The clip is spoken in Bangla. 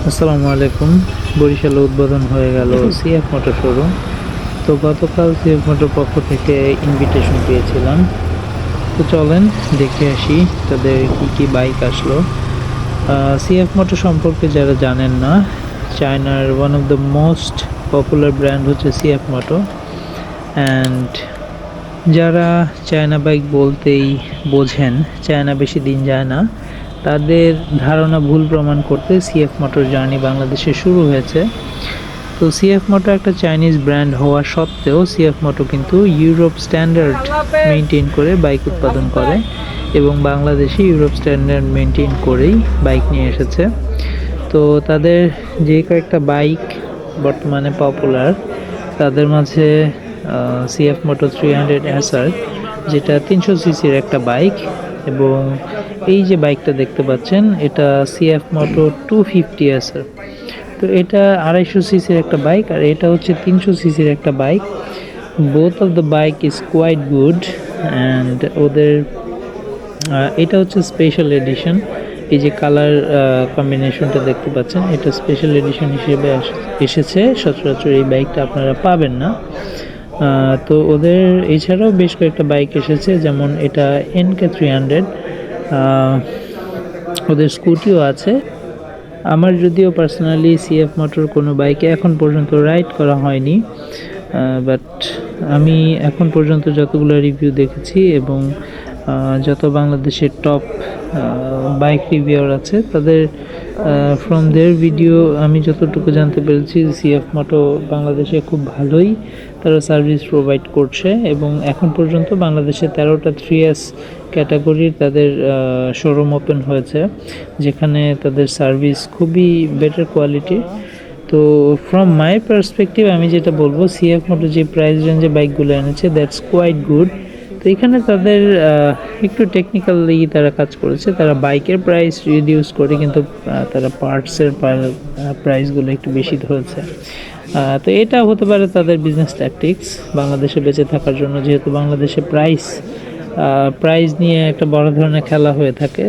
আসসালামু আলাইকুম। বরিশালে উদ্বোধন হয়ে গেল সিএফ মোটর শোরুম। তো গতকাল সিএফ মোটর পক্ষ থেকে ইনভিটেশন পেয়েছিলাম। তো চলেন দেখে আসি তাদের কি বাইক আসলো। সিএফ মোটর সম্পর্কে যারা জানেন না, চায়নার one of the most popular brand হচ্ছে সিএফ মোটর। অ্যান্ড যারা চায়না বাইক বলতেই বোঝেন, চায়না বেশি দিন যায় না, তাদের ধারণা ভুল প্রমাণ করতে সিএফ মোটর জার্নি বাংলাদেশে শুরু হয়েছে। তো সিএফ মোটর একটা চাইনিজ ব্র্যান্ড হওয়া সত্ত্বেও সিএফ মোটর কিন্তু ইউরোপ স্ট্যান্ডার্ড মেনটেন করে বাইক উৎপাদন করে এবং বাংলাদেশে ইউরোপ স্ট্যান্ডার্ড মেনটেন করেই বাইক নিয়ে এসেছে। তো তাদের যে কয়েকটা বাইক বর্তমানে পপুলার, তাদের মাঝে সিএফ মোটর 300 SR, যেটা 300 সিসির একটা বাইক, এবং এই যে বাইকটা দেখতে পাচ্ছেন এটা সিএফ মোটো 250 SR। তো এটা 250 সিসির একটা বাইক আর এটা হচ্ছে 300 সিসির একটা bike. Both of the bike is quite good. And ওদের এটা হচ্ছে স্পেশাল এডিশন। এই যে কালার কম্বিনেশনটা দেখতে পাচ্ছেন, এটা স্পেশাল এডিশন হিসেবে এসেছে। সচরাচর এই বাইকটা আপনারা পাবেন না। তো ওদের এছাড়াও বেশ কয়েকটা বাইক এসেছে, যেমন এটা NK300। ওদের স্কুটিও আছে। আমার যদিও পার্সোনালি সিএফ মোটর কোনো বাইকে এখন পর্যন্ত রাইড করা হয়নি, বাট আমি এখন পর্যন্ত যতগুলো রিভিউ দেখেছি এবং যত বাংলাদেশের টপ বাইক রিভিউয়ার আছে তাদের ফ্রম দেয়ার ভিডিও আমি যতটুকু জানতে পেরেছি, সিএফ মোটো বাংলাদেশে খুব ভালোই তারা সার্ভিস প্রোভাইড করছে এবং এখন পর্যন্ত বাংলাদেশে 13টা 3S ক্যাটাগরির তাদের শোরুম ওপেন হয়েছে, যেখানে তাদের সার্ভিস খুবই বেটার কোয়ালিটির। তো ফ্রম মাই পার্সপেক্টিভ আমি যেটা বলবো, সিএফ মোটো যে প্রাইস রেঞ্জে বাইকগুলো এনেছে দ্যাটস কোয়াইট গুড। তো এখানে তাদের একটু টেকনিক্যালি তারা কাজ করেছে, তারা বাইকের প্রাইস রিডিউস করে কিন্তু তারা পার্টসের প্রাইসগুলো একটু বেশি ধরেছে। তো এটা হতে পারে তাদের বিজনেস ট্যাকটিক্স বাংলাদেশে বেঁচে থাকার জন্য, যেহেতু বাংলাদেশে প্রাইস নিয়ে একটা বড় ধরনের খেলা হয়ে থাকে।